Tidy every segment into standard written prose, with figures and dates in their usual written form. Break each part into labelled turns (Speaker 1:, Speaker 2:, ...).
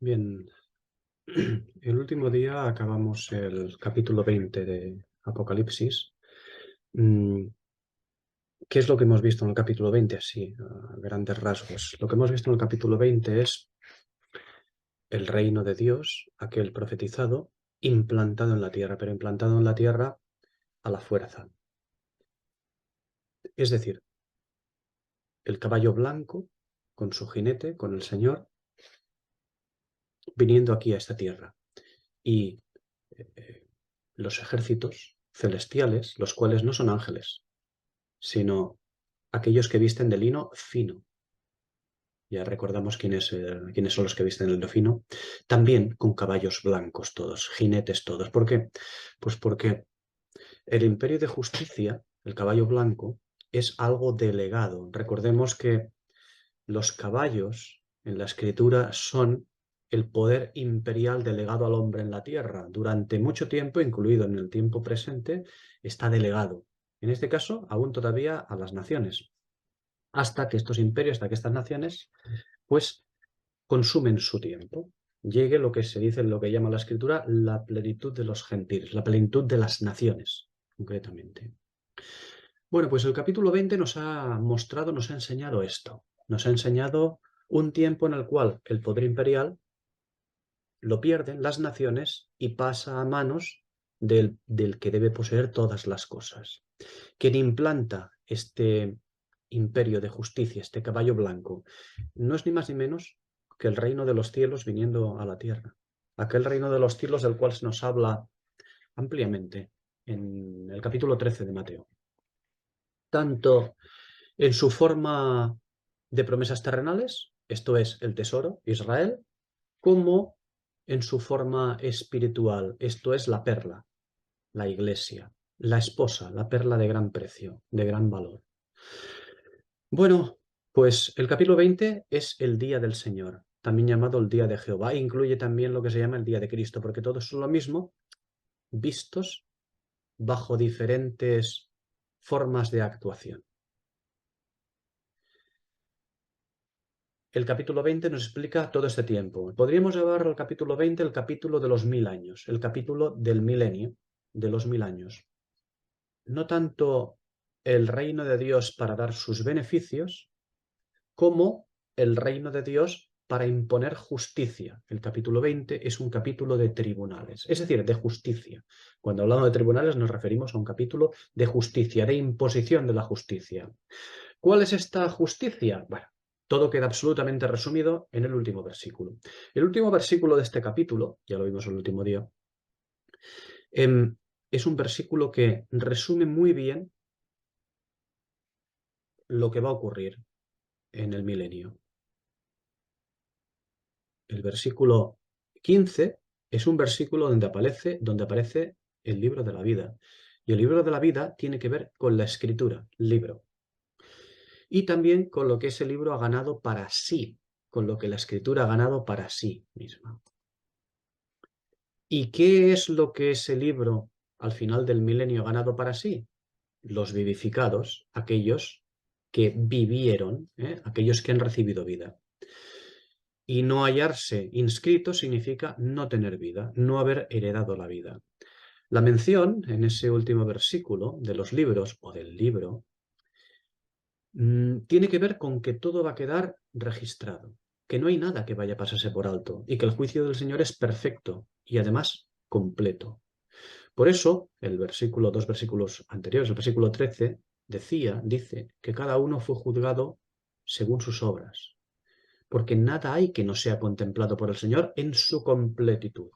Speaker 1: Bien, el último día acabamos el capítulo 20 de Apocalipsis. Mm, ¿Qué es lo que hemos visto en el capítulo 20? Así, a grandes rasgos. Lo que hemos visto en el capítulo 20 es el reino de Dios, aquel profetizado, implantado en la tierra, pero implantado en la tierra a la fuerza. Es decir, el caballo blanco, con su jinete, con el Señor, viniendo aquí a esta tierra. Y los ejércitos celestiales, los cuales no son ángeles, sino aquellos que visten de lino fino. Ya recordamos quiénes son los que visten el lino fino. También con caballos blancos todos, jinetes todos. ¿Por qué? Pues porque el imperio de justicia, el caballo blanco, es algo delegado. Recordemos que los caballos en la escritura son el poder imperial delegado al hombre en la tierra. Durante mucho tiempo, incluido en el tiempo presente, está delegado. En este caso, aún todavía a las naciones. Hasta que estos imperios, hasta que estas naciones, pues consumen su tiempo. Llegue lo que se dice, lo que llama la escritura, la plenitud de los gentiles, la plenitud de las naciones, concretamente. Bueno, pues el capítulo 20 nos ha mostrado, nos ha enseñado esto. Nos ha enseñado un tiempo en el cual el poder imperial lo pierden las naciones y pasa a manos del que debe poseer todas las cosas. Quien implanta este imperio de justicia, este caballo blanco, no es ni más ni menos que el reino de los cielos viniendo a la tierra. Aquel reino de los cielos del cual se nos habla ampliamente en el capítulo 13 de Mateo. Tanto en su forma de promesas terrenales, esto es el tesoro, Israel, como en su forma espiritual, esto es la perla, la iglesia, la esposa, la perla de gran precio, de gran valor. Bueno, pues el capítulo 20 es el día del Señor, también llamado el día de Jehová, e incluye también lo que se llama el día de Cristo, porque todos son lo mismo, vistos bajo diferentes formas de actuación. El capítulo 20 nos explica todo este tiempo. Podríamos llamar al capítulo 20 el capítulo de los 1000 años, el capítulo del milenio, de los 1000 años. No tanto el reino de Dios para dar sus beneficios, como el reino de Dios para imponer justicia. El capítulo 20 es un capítulo de tribunales, es decir, de justicia. Cuando hablamos de tribunales nos referimos a un capítulo de justicia, de imposición de la justicia. ¿Cuál es esta justicia? Bueno, todo queda absolutamente resumido en el último versículo. El último versículo de este capítulo, ya lo vimos el último día, es un versículo que resume muy bien lo que va a ocurrir en el milenio. El versículo 15 es un versículo donde aparece el libro de la vida. Y el libro de la vida tiene que ver con la escritura, libro. Y también con lo que ese libro ha ganado para sí, con lo que la escritura ha ganado para sí misma. ¿Y qué es lo que ese libro al final del milenio ha ganado para sí? Los vivificados, aquellos que vivieron, aquellos que han recibido vida. Y no hallarse inscrito significa no tener vida, no haber heredado la vida. La mención en ese último versículo de los libros o del libro tiene que ver con que todo va a quedar registrado, que no hay nada que vaya a pasarse por alto y que el juicio del Señor es perfecto y además completo. Por eso, el versículo, dos versículos anteriores, el versículo 13, dice que cada uno fue juzgado según sus obras, porque nada hay que no sea contemplado por el Señor en su completitud.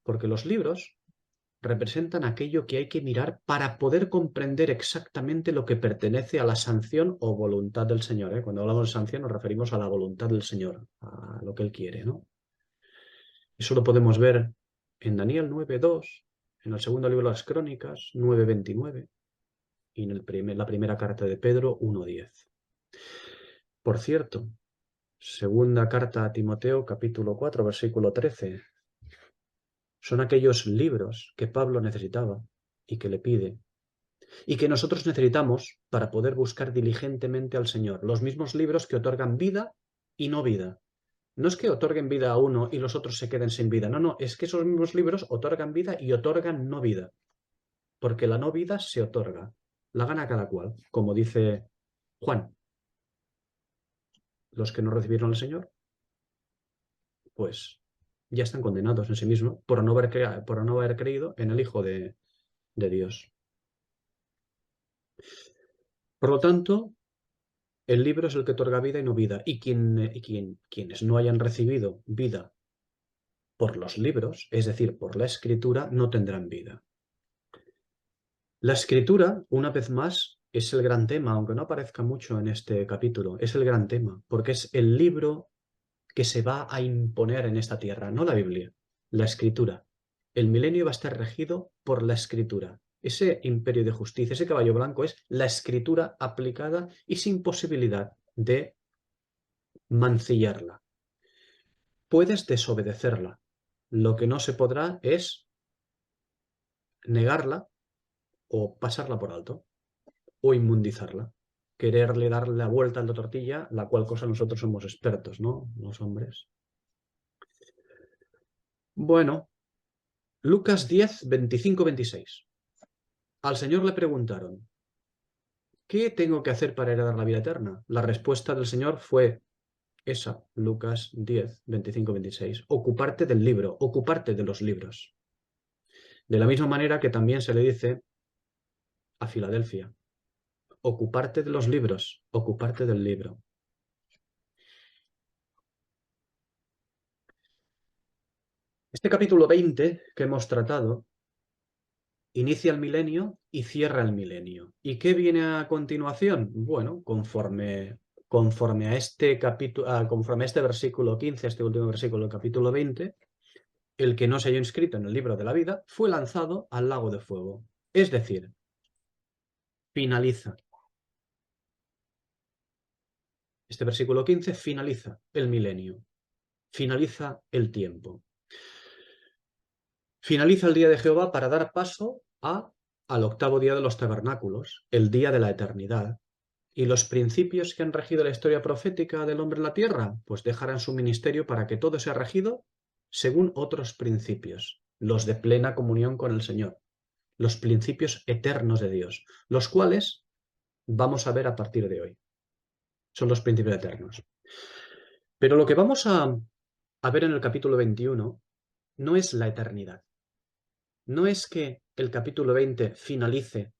Speaker 1: Porque los libros representan aquello que hay que mirar para poder comprender exactamente lo que pertenece a la sanción o voluntad del Señor, ¿eh? Cuando hablamos de sanción nos referimos a la voluntad del Señor, a lo que Él quiere, ¿no? Eso lo podemos ver en Daniel 9:2, en el segundo libro de las Crónicas 9:29 y en la primera carta de Pedro 1:10. Por cierto, segunda carta a Timoteo capítulo 4 versículo 13. Son aquellos libros que Pablo necesitaba y que le pide y que nosotros necesitamos para poder buscar diligentemente al Señor. Los mismos libros que otorgan vida y no vida. No es que otorguen vida a uno y los otros se queden sin vida. No, no, es que esos mismos libros otorgan vida y otorgan no vida. Porque la no vida se otorga. La gana cada cual. Como dice Juan, los que no recibieron al Señor, pues ya están condenados en sí mismos por no haber creído en el Hijo de Dios. Por lo tanto, el libro es el que otorga vida y no vida. Y quienes no hayan recibido vida por los libros, es decir, por la escritura, no tendrán vida. La escritura, una vez más, es el gran tema, aunque no aparezca mucho en este capítulo, es el gran tema, porque es el libro que se va a imponer en esta tierra, no la Biblia, la escritura. El milenio va a estar regido por la escritura. Ese imperio de justicia, ese caballo blanco es la escritura aplicada y sin posibilidad de mancillarla. Puedes desobedecerla. Lo que no se podrá es negarla o pasarla por alto o inmundizarla. Quererle darle la vuelta a la tortilla, la cual cosa nosotros somos expertos, ¿no? Los hombres. Bueno, Lucas 10, 25, 26. Al Señor le preguntaron, ¿qué tengo que hacer para heredar la vida eterna? La respuesta del Señor fue esa, Lucas 10, 25, 26. Ocuparte del libro, ocuparte de los libros. De la misma manera que también se le dice a Filadelfia, ocuparte de los libros, ocuparte del libro. Este capítulo 20 que hemos tratado inicia el milenio y cierra el milenio. ¿Y qué viene a continuación? Bueno, conforme a este capítulo, conforme a este versículo 15, este último versículo del capítulo 20, el que no se haya inscrito en el libro de la vida fue lanzado al lago de fuego. Es decir, finaliza. Este versículo 15 finaliza el milenio, finaliza el tiempo. Finaliza el día de Jehová para dar paso al octavo día de los tabernáculos, el día de la eternidad. ¿Y los principios que han regido la historia profética del hombre en la tierra? Pues dejarán su ministerio para que todo sea regido según otros principios, los de plena comunión con el Señor, los principios eternos de Dios, los cuales vamos a ver a partir de hoy. Son los principios eternos. Pero lo que vamos a ver en el capítulo 21 no es la eternidad. No es que el capítulo 20 finalice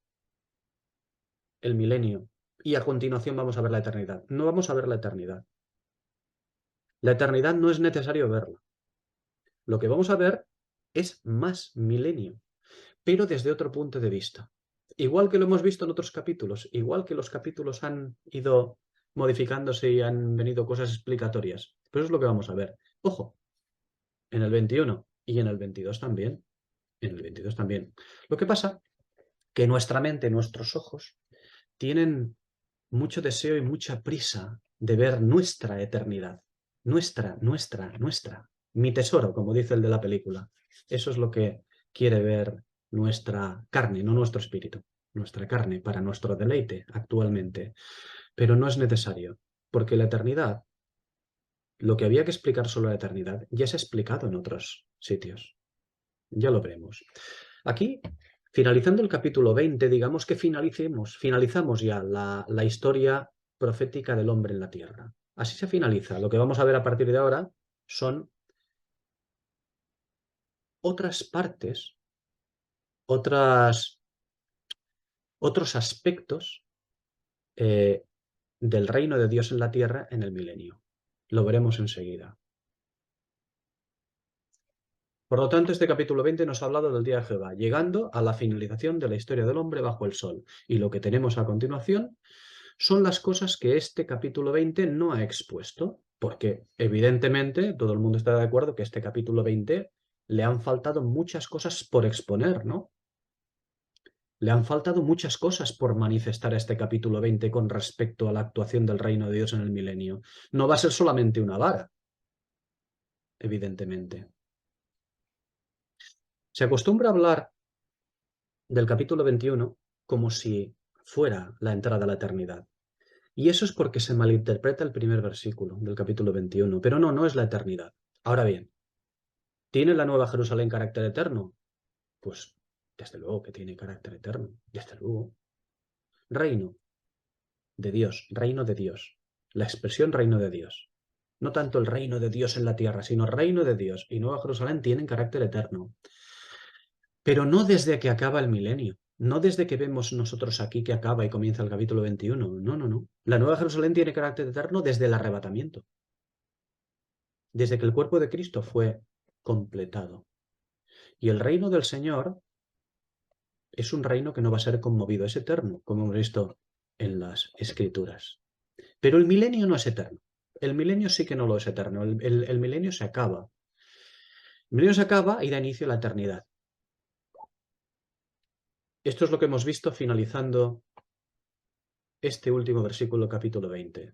Speaker 1: el milenio y a continuación vamos a ver la eternidad. No vamos a ver la eternidad. La eternidad no es necesario verla. Lo que vamos a ver es más milenio, pero desde otro punto de vista. Igual que lo hemos visto en otros capítulos, igual que los capítulos han ido modificándose y han venido cosas explicatorias. Pero eso es lo que vamos a ver. Ojo, en el 21 y en el 22 también. En el 22 también. Lo que pasa que nuestra mente, nuestros ojos, tienen mucho deseo y mucha prisa de ver nuestra eternidad. Nuestra. Mi tesoro, como dice el de la película. Eso es lo que quiere ver nuestra carne, no nuestro espíritu. Nuestra carne para nuestro deleite actualmente. Pero no es necesario, porque la eternidad, lo que había que explicar sobre la eternidad, ya se ha explicado en otros sitios. Ya lo veremos. Aquí, finalizando el capítulo 20, digamos que finalizamos ya la historia profética del hombre en la tierra. Así se finaliza. Lo que vamos a ver a partir de ahora son otras partes, otros aspectos eh, del reino de Dios en la tierra en el milenio. Lo veremos enseguida. Por lo tanto, este capítulo 20 nos ha hablado del día de Jehová, llegando a la finalización de la historia del hombre bajo el sol. Y lo que tenemos a continuación son las cosas que este capítulo 20 no ha expuesto, porque evidentemente todo el mundo está de acuerdo que este capítulo 20 le han faltado muchas cosas por exponer, ¿no? Le han faltado muchas cosas por manifestar a este capítulo 20 con respecto a la actuación del reino de Dios en el milenio. No va a ser solamente una vara, evidentemente. Se acostumbra a hablar del capítulo 21 como si fuera la entrada a la eternidad. Y eso es porque se malinterpreta el primer versículo del capítulo 21. Pero no, no es la eternidad. Ahora bien, ¿tiene la Nueva Jerusalén carácter eterno? Pues desde luego que tiene carácter eterno, desde luego. Reino de Dios, reino de Dios. La expresión reino de Dios. No tanto el reino de Dios en la tierra, sino reino de Dios y Nueva Jerusalén tienen carácter eterno. Pero no desde que acaba el milenio, no desde que vemos nosotros aquí que acaba y comienza el capítulo 21. No, no, no. La Nueva Jerusalén tiene carácter eterno desde el arrebatamiento, desde que el cuerpo de Cristo fue completado. Y el reino del Señor es un reino que no va a ser conmovido, es eterno, como hemos visto en las Escrituras. Pero el milenio no es eterno. El milenio sí que no lo es eterno. El milenio se acaba. El milenio se acaba y da inicio a la eternidad. Esto es lo que hemos visto finalizando este último versículo, capítulo 20.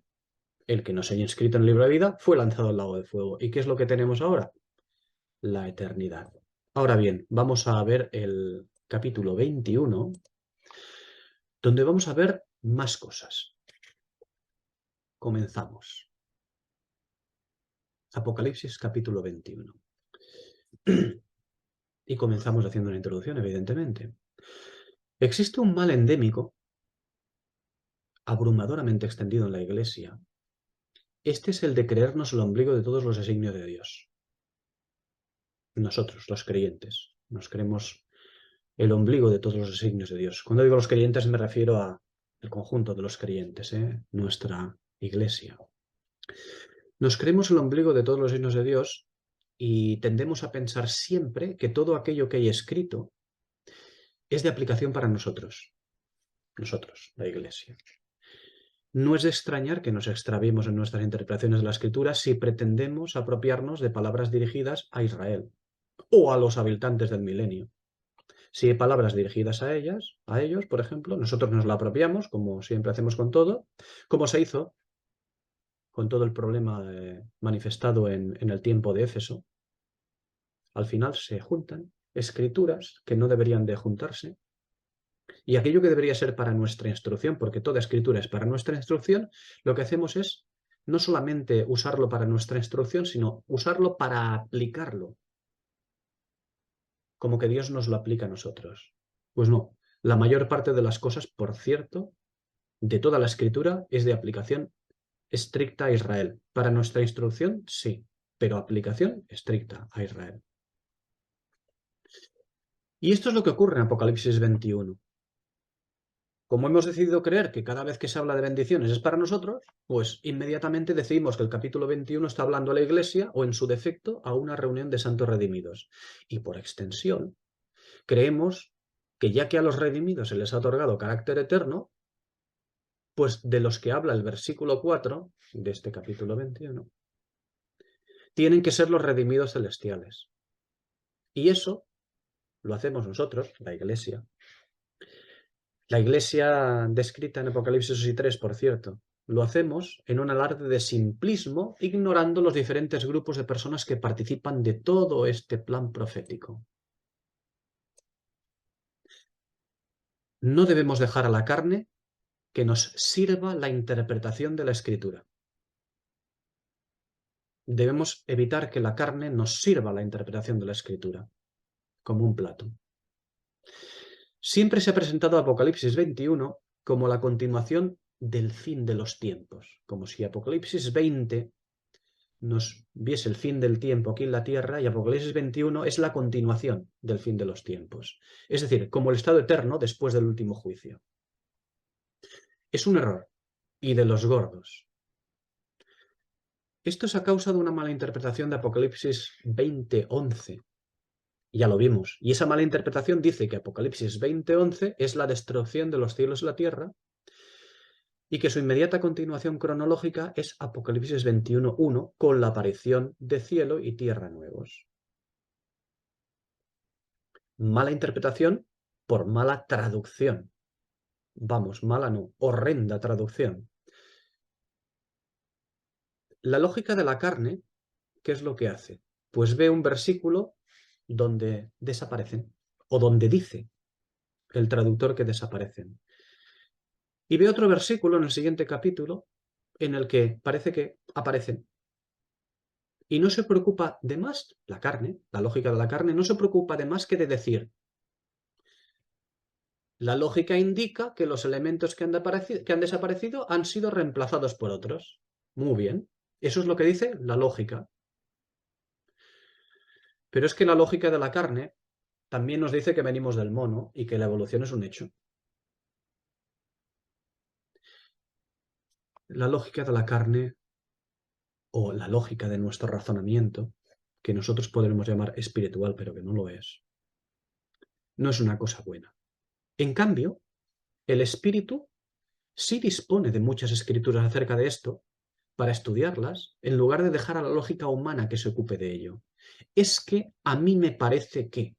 Speaker 1: El que no se haya inscrito en el libro de vida fue lanzado al lago de fuego. ¿Y qué es lo que tenemos ahora? La eternidad. Ahora bien, vamos a ver el capítulo 21, donde vamos a ver más cosas. Comenzamos. Apocalipsis capítulo 21. Y comenzamos haciendo una introducción, evidentemente. Existe un mal endémico, abrumadoramente extendido en la Iglesia. Este es el de creernos el ombligo de todos los designios de Dios. Nosotros, los creyentes, nos creemos el ombligo de todos los designios de Dios. Cuando digo los creyentes me refiero al conjunto de los creyentes, nuestra Iglesia. Nos creemos el ombligo de todos los designios de Dios y tendemos a pensar siempre que todo aquello que hay escrito es de aplicación para nosotros, la Iglesia. No es de extrañar que nos extraviemos en nuestras interpretaciones de la Escritura si pretendemos apropiarnos de palabras dirigidas a Israel o a los habitantes del milenio. Si hay palabras dirigidas a ellos, por ejemplo, nosotros nos la apropiamos, como siempre hacemos con todo, como se hizo con todo el problema manifestado en el tiempo de Éfeso. Al final se juntan escrituras que no deberían de juntarse y aquello que debería ser para nuestra instrucción, porque toda escritura es para nuestra instrucción, lo que hacemos es no solamente usarlo para nuestra instrucción, sino usarlo para aplicarlo, como que Dios nos lo aplica a nosotros. Pues no, la mayor parte de las cosas, por cierto, de toda la escritura es de aplicación estricta a Israel. Para nuestra instrucción, sí, pero aplicación estricta a Israel. Y esto es lo que ocurre en Apocalipsis 21. Como hemos decidido creer que cada vez que se habla de bendiciones es para nosotros, pues inmediatamente decidimos que el capítulo 21 está hablando a la Iglesia o, en su defecto, a una reunión de santos redimidos. Y por extensión, creemos que ya que a los redimidos se les ha otorgado carácter eterno, pues de los que habla el versículo 4 de este capítulo 21, tienen que ser los redimidos celestiales. Y eso lo hacemos nosotros, la Iglesia. La Iglesia descrita en Apocalipsis 3, por cierto, lo hacemos en un alarde de simplismo, ignorando los diferentes grupos de personas que participan de todo este plan profético. No debemos dejar a la carne que nos sirva la interpretación de la Escritura. Debemos evitar que la carne nos sirva la interpretación de la Escritura, como un plato. Siempre se ha presentado Apocalipsis 21 como la continuación del fin de los tiempos, como si Apocalipsis 20 nos viese el fin del tiempo aquí en la tierra y Apocalipsis 21 es la continuación del fin de los tiempos. Es decir, como el estado eterno después del último juicio. Es un error, y de los gordos. Esto es a causa de una mala interpretación de Apocalipsis 20:11. Ya lo vimos. Y esa mala interpretación dice que Apocalipsis 20:11 es la destrucción de los cielos y la tierra y que su inmediata continuación cronológica es Apocalipsis 21:1 con la aparición de cielo y tierra nuevos. Mala interpretación por mala traducción. Vamos, mala no, horrenda traducción. La lógica de la carne, ¿qué es lo que hace? Pues ve un versículo donde desaparecen, o donde dice el traductor que desaparecen. Y ve otro versículo en el siguiente capítulo en el que parece que aparecen. Y no se preocupa de más, la carne, la lógica de la carne, no se preocupa de más que de decir, la lógica indica que los elementos que han desaparecido han sido reemplazados por otros. Muy bien, eso es lo que dice la lógica. Pero es que la lógica de la carne también nos dice que venimos del mono y que la evolución es un hecho. La lógica de la carne, o la lógica de nuestro razonamiento, que nosotros podremos llamar espiritual, pero que no lo es, no es una cosa buena. En cambio, el espíritu sí dispone de muchas escrituras acerca de esto para estudiarlas, en lugar de dejar a la lógica humana que se ocupe de ello. Es que a mí me parece que,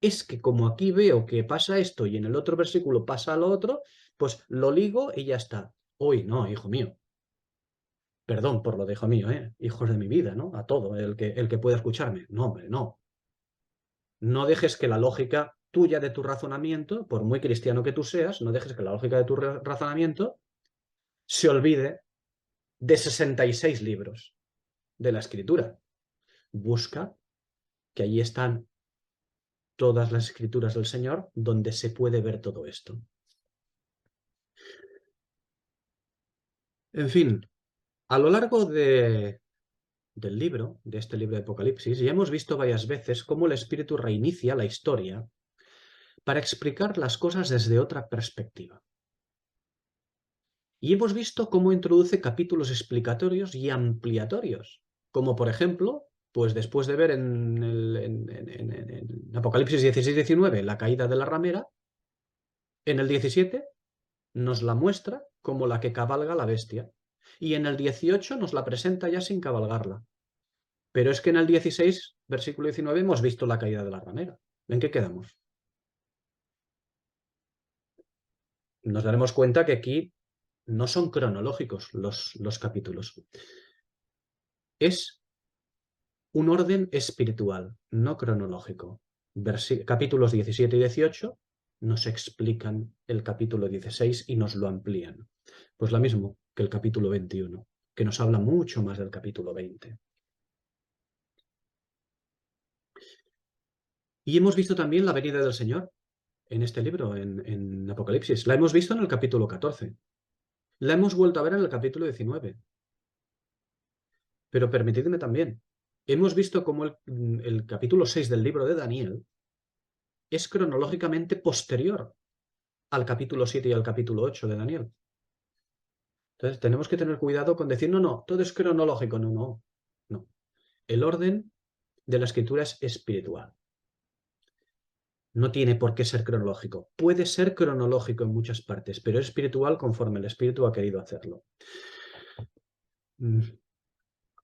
Speaker 1: es que como aquí veo que pasa esto y en el otro versículo pasa lo otro, pues lo ligo y ya está. Uy, no, hijo mío. Perdón por lo de hijo mío, hijos de mi vida, ¿no? A todo, el que pueda escucharme. No, hombre, no. No dejes que la lógica tuya de tu razonamiento, por muy cristiano que tú seas, no dejes que la lógica de tu razonamiento se olvide de 66 libros de la escritura. Busca que allí están todas las escrituras del Señor donde se puede ver todo esto. En fin, a lo largo del libro, de este libro de Apocalipsis, ya hemos visto varias veces cómo el Espíritu reinicia la historia para explicar las cosas desde otra perspectiva. Y hemos visto cómo introduce capítulos explicatorios y ampliatorios, como por ejemplo, pues después de ver en Apocalipsis 16-19 la caída de la ramera, en el 17 nos la muestra como la que cabalga la bestia, y en el 18 nos la presenta ya sin cabalgarla. Pero es que en el 16, versículo 19, hemos visto la caída de la ramera. ¿En qué quedamos? Nos daremos cuenta que aquí no son cronológicos los capítulos. Es un orden espiritual, no cronológico. Capítulos 17 y 18 nos explican el capítulo 16 y nos lo amplían. Pues lo mismo que el capítulo 21, que nos habla mucho más del capítulo 20. Y hemos visto también la venida del Señor en este libro, en Apocalipsis. La hemos visto en el capítulo 14. La hemos vuelto a ver en el capítulo 19. Pero permitidme también, hemos visto cómo el capítulo 6 del libro de Daniel es cronológicamente posterior al capítulo 7 y al capítulo 8 de Daniel. Entonces tenemos que tener cuidado con decir, no, no, todo es cronológico. No, no, no. El orden de la escritura es espiritual. No tiene por qué ser cronológico. Puede ser cronológico en muchas partes, pero es espiritual conforme el espíritu ha querido hacerlo.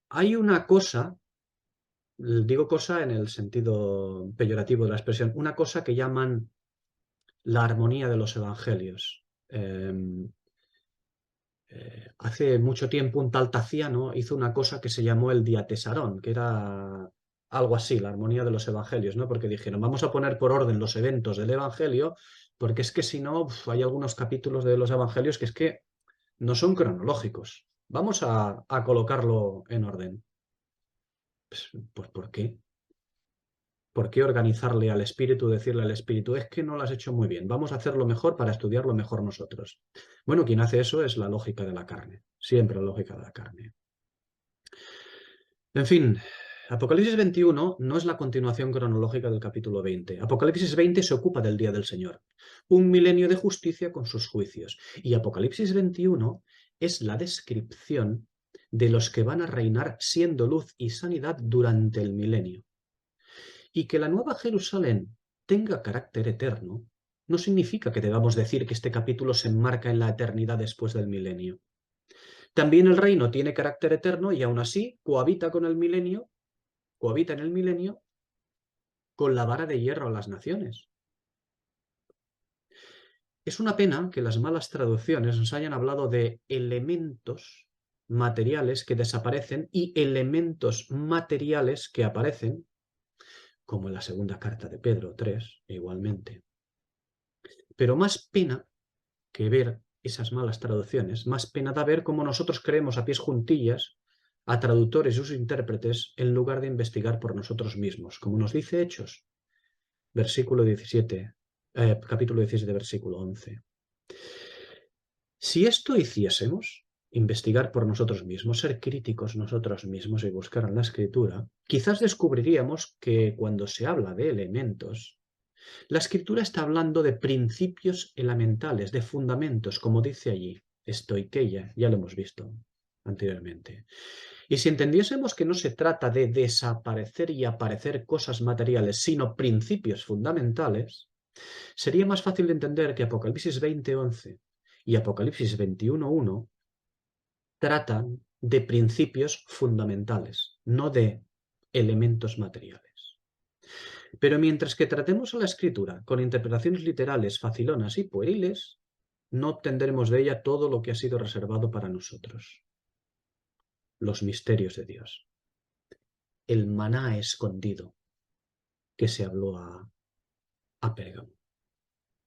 Speaker 1: Hay una cosa, digo cosa en el sentido peyorativo de la expresión, una cosa que llaman la armonía de los evangelios. Hace mucho tiempo un tal Taciano hizo una cosa que se llamó el diatesarón, que era algo así, la armonía de los evangelios, ¿no? Porque dijeron, vamos a poner por orden los eventos del evangelio, porque es que si no, hay algunos capítulos de los evangelios que es que no son cronológicos. Vamos a colocarlo en orden. Pues ¿por qué? ¿Por qué organizarle al espíritu, decirle al espíritu, es que no lo has hecho muy bien, vamos a hacerlo mejor para estudiarlo mejor nosotros? Bueno, quien hace eso es la lógica de la carne, siempre la lógica de la carne. En fin, Apocalipsis 21 no es la continuación cronológica del capítulo 20. Apocalipsis 20 se ocupa del día del Señor, un milenio de justicia con sus juicios. Y Apocalipsis 21 es la descripción de los que van a reinar siendo luz y sanidad durante el milenio. Y que la Nueva Jerusalén tenga carácter eterno no significa que debamos decir que este capítulo se enmarca en la eternidad después del milenio. También el reino tiene carácter eterno y aún así cohabita en el milenio con la vara de hierro a las naciones. Es una pena que las malas traducciones nos hayan hablado de elementos materiales que desaparecen y elementos materiales que aparecen, como en la segunda carta de Pedro 3, igualmente. Pero más pena que ver esas malas traducciones. Más pena da ver cómo nosotros creemos a pies juntillas a traductores y sus intérpretes en lugar de investigar por nosotros mismos, como nos dice Hechos, versículo 17, capítulo 17, versículo 11. Si esto hiciésemos, investigar por nosotros mismos, ser críticos nosotros mismos y buscar en la Escritura, quizás descubriríamos que cuando se habla de elementos, la Escritura está hablando de principios elementales, de fundamentos, como dice allí, estoiqueia, ya lo hemos visto anteriormente. Y si entendiésemos que no se trata de desaparecer y aparecer cosas materiales, sino principios fundamentales, sería más fácil de entender que Apocalipsis 20:11 y Apocalipsis 21:1 tratan de principios fundamentales, no de elementos materiales. Pero mientras que tratemos a la Escritura con interpretaciones literales facilonas y pueriles, no obtendremos de ella todo lo que ha sido reservado para nosotros. Los misterios de Dios. El maná escondido que se habló a Pérgamo.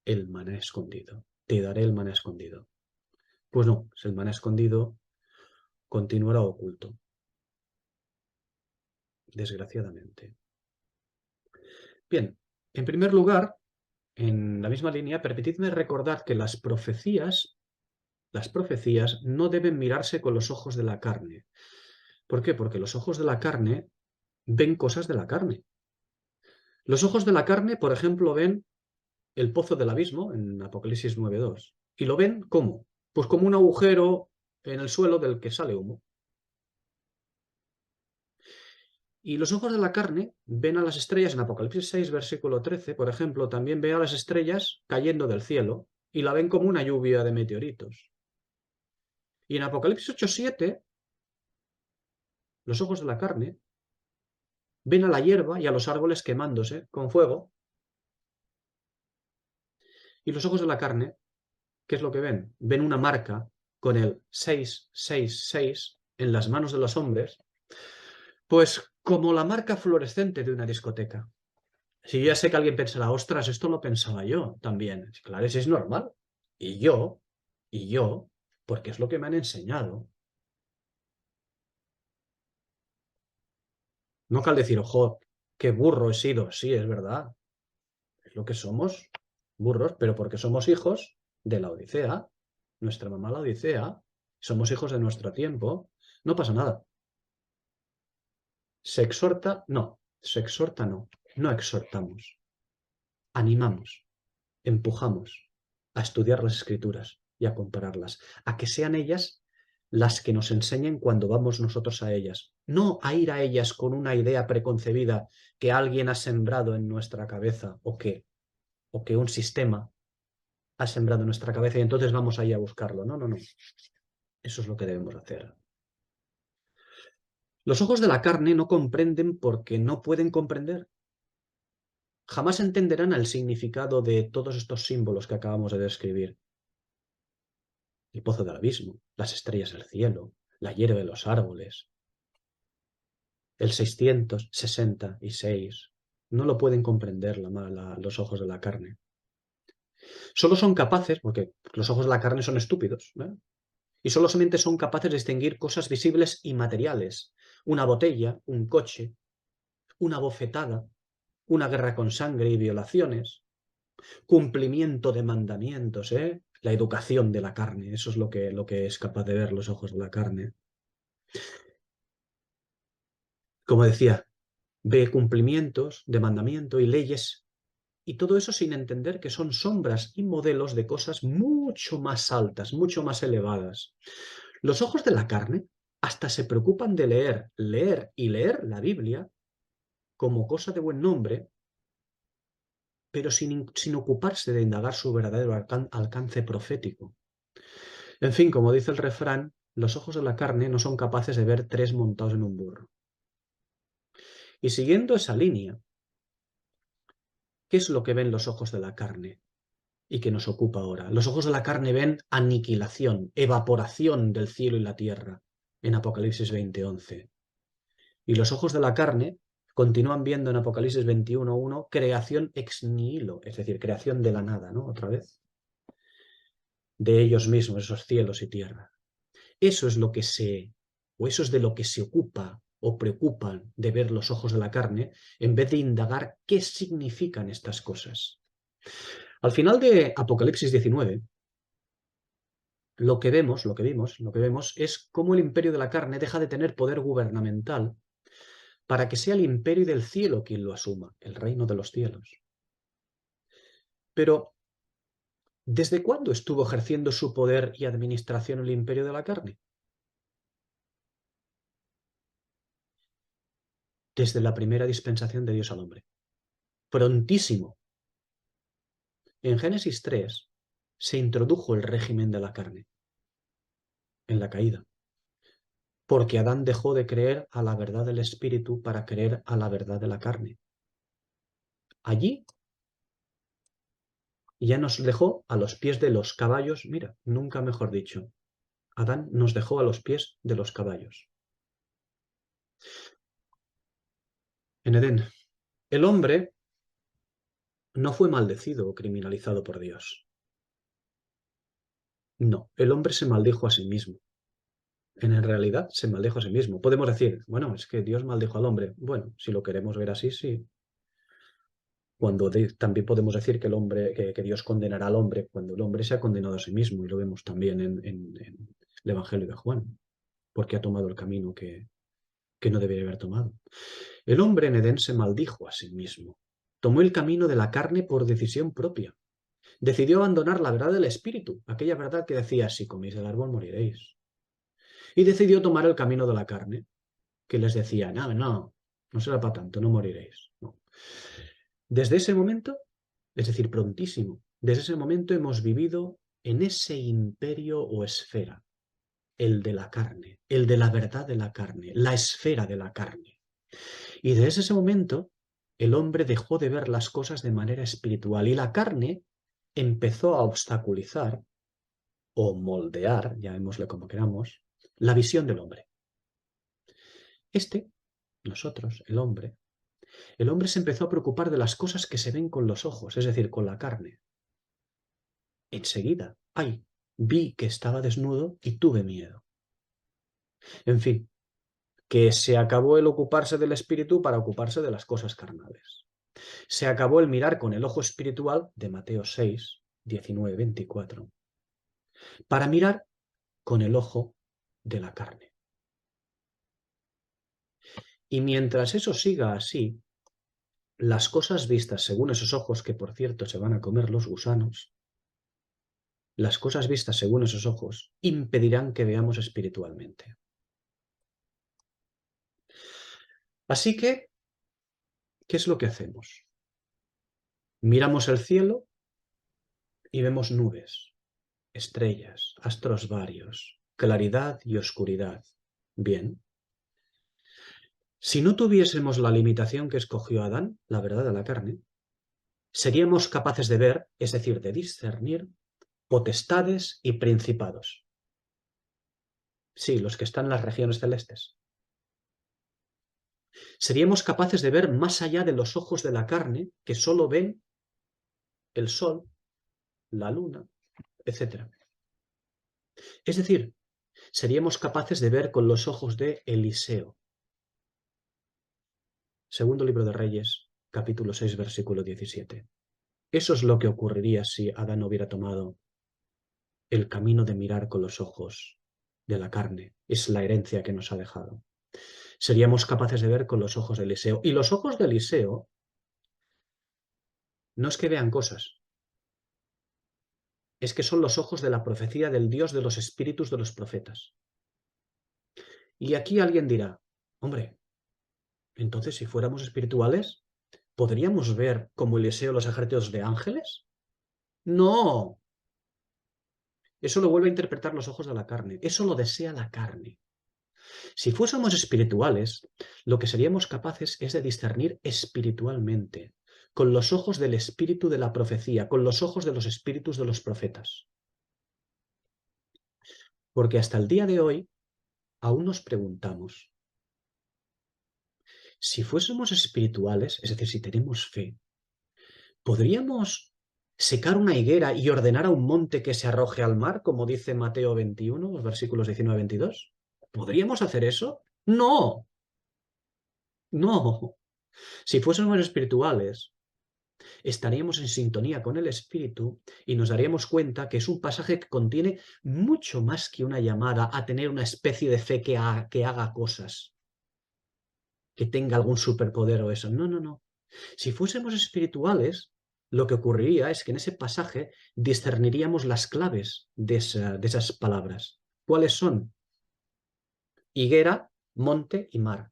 Speaker 1: El maná escondido. Te daré el maná escondido. Pues no, el maná escondido continuará oculto. Desgraciadamente. Bien, en primer lugar, en la misma línea, permitidme recordar que las profecías no deben mirarse con los ojos de la carne. ¿Por qué? Porque los ojos de la carne ven cosas de la carne. Los ojos de la carne, por ejemplo, ven el pozo del abismo en Apocalipsis 9:2. ¿Y lo ven cómo? Pues como un agujero en el suelo del que sale humo. Y los ojos de la carne ven a las estrellas en Apocalipsis 6, versículo 13, por ejemplo, también ve a las estrellas cayendo del cielo y la ven como una lluvia de meteoritos. Y en Apocalipsis 8:7, los ojos de la carne ven a la hierba y a los árboles quemándose con fuego. Y los ojos de la carne, ¿qué es lo que ven? Ven una marca con el 666 en las manos de los hombres, pues como la marca fluorescente de una discoteca. Si yo ya sé que alguien pensará, ostras, esto lo pensaba yo también. Claro, eso es normal. Y yo, porque es lo que me han enseñado. No cal decir, ojo, qué burro he sido. Sí, es verdad. Es lo que somos, burros, pero porque somos hijos de la Odisea, nuestra mamá la Odisea, somos hijos de nuestro tiempo, no pasa nada. Se exhorta, no exhortamos. Animamos, empujamos a estudiar las Escrituras y a compararlas, a que sean ellas las que nos enseñen cuando vamos nosotros a ellas, no a ir a ellas con una idea preconcebida que alguien ha sembrado en nuestra cabeza o que un sistema ha sembrado en nuestra cabeza y entonces vamos ahí a buscarlo. No, no, no. Eso es lo que debemos hacer. Los ojos de la carne no comprenden porque no pueden comprender. Jamás entenderán el significado de todos estos símbolos que acabamos de describir. El pozo del abismo, las estrellas del cielo, la hierba de los árboles, el 666. No lo pueden comprender los ojos de la carne. Solo son capaces, porque los ojos de la carne son estúpidos, ¿no? Y solamente son capaces de distinguir cosas visibles y materiales. Una botella, un coche, una bofetada, una guerra con sangre y violaciones, cumplimiento de mandamientos, la educación de la carne. Eso es lo que es capaz de ver los ojos de la carne. Como decía, ve cumplimientos de mandamiento y leyes, y todo eso sin entender que son sombras y modelos de cosas mucho más altas, mucho más elevadas. Los ojos de la carne hasta se preocupan de leer y leer la Biblia como cosa de buen nombre, pero sin ocuparse de indagar su verdadero alcance profético. En fin, como dice el refrán, los ojos de la carne no son capaces de ver tres montados en un burro. Y siguiendo esa línea, ¿qué es lo que ven los ojos de la carne y que nos ocupa ahora? Los ojos de la carne ven aniquilación, evaporación del cielo y la tierra, en Apocalipsis 20:11. Y los ojos de la carne continúan viendo en Apocalipsis 21:1 creación ex nihilo, es decir, creación de la nada, ¿no? Otra vez. de ellos mismos, esos cielos y tierra. Eso es eso es de lo que se ocupa o preocupan de ver los ojos de la carne, en vez de indagar qué significan estas cosas. Al final de Apocalipsis 19, lo que vemos es cómo el imperio de la carne deja de tener poder gubernamental para que sea el imperio del cielo quien lo asuma, el reino de los cielos. Pero, ¿desde cuándo estuvo ejerciendo su poder y administración el imperio de la carne? Desde la primera dispensación de Dios al hombre. Prontísimo. En Génesis 3 se introdujo el régimen de la carne, en la caída, porque Adán dejó de creer a la verdad del espíritu para creer a la verdad de la carne. Allí ya nos dejó a los pies de los caballos, mira, nunca mejor dicho, Adán nos dejó a los pies de los caballos. En Edén, el hombre no fue maldecido o criminalizado por Dios. No, el hombre se maldijo a sí mismo. En realidad se maldijo a sí mismo. Podemos decir, bueno, es que Dios maldijo al hombre. Bueno, si lo queremos ver así, sí. También podemos decir que que Dios condenará al hombre cuando el hombre se ha condenado a sí mismo, y lo vemos también en el Evangelio de Juan, porque ha tomado el camino que no debería haber tomado. El hombre en Edén se maldijo a sí mismo. Tomó el camino de la carne por decisión propia. Decidió abandonar la verdad del espíritu, aquella verdad que decía, si coméis del árbol moriréis. Y decidió tomar el camino de la carne, que les decía, no será para tanto, no moriréis. No. Desde ese momento, es decir, prontísimo, desde ese momento hemos vivido en ese imperio o esfera, el de la carne, el de la verdad de la carne, la esfera de la carne. Y desde ese momento, el hombre dejó de ver las cosas de manera espiritual y la carne empezó a obstaculizar o moldear, llamémosle como queramos, la visión del hombre. Nosotros, el hombre se empezó a preocupar de las cosas que se ven con los ojos, es decir, con la carne. Enseguida, vi que estaba desnudo y tuve miedo. En fin, que se acabó el ocuparse del espíritu para ocuparse de las cosas carnales. Se acabó el mirar con el ojo espiritual de Mateo 6, 19, 24, para mirar con el ojo de la carne. Y mientras eso siga así, las cosas vistas según esos ojos, que por cierto se van a comer los gusanos, las cosas vistas según esos ojos impedirán que veamos espiritualmente. Así que, ¿qué es lo que hacemos? Miramos el cielo y vemos nubes, estrellas, astros varios, claridad y oscuridad. Bien. Si no tuviésemos la limitación que escogió Adán, la verdad de la carne, seríamos capaces de ver, es decir, de discernir, potestades y principados. Sí, los que están en las regiones celestes. Seríamos capaces de ver más allá de los ojos de la carne, que solo ven el sol, la luna, etc. Es decir, seríamos capaces de ver con los ojos de Eliseo. Segundo libro de Reyes, capítulo 6, versículo 17. Eso es lo que ocurriría si Adán hubiera tomado el camino de mirar con los ojos de la carne. Es la herencia que nos ha dejado. Seríamos capaces de ver con los ojos de Eliseo. Y los ojos de Eliseo no es que vean cosas, es que son los ojos de la profecía del Dios de los espíritus de los profetas. Y aquí alguien dirá, hombre, entonces si fuéramos espirituales, ¿podríamos ver como Eliseo los ejércitos de ángeles? No, eso lo vuelve a interpretar los ojos de la carne, eso lo desea la carne. Si fuésemos espirituales, lo que seríamos capaces es de discernir espiritualmente, con los ojos del espíritu de la profecía, con los ojos de los espíritus de los profetas. Porque hasta el día de hoy aún nos preguntamos, si fuésemos espirituales, es decir, si tenemos fe, ¿podríamos ¿Secar una higuera y ordenar a un monte que se arroje al mar, como dice Mateo 21, los versículos 19-22? ¿Podríamos hacer eso? No, no. Si fuésemos espirituales, estaríamos en sintonía con el Espíritu y nos daríamos cuenta que es un pasaje que contiene mucho más que una llamada a tener una especie de fe que haga cosas, que tenga algún superpoder o eso. No, no, no. Si fuésemos espirituales, lo que ocurriría es que en ese pasaje discerniríamos las claves de esas palabras. ¿Cuáles son? Higuera, monte y mar.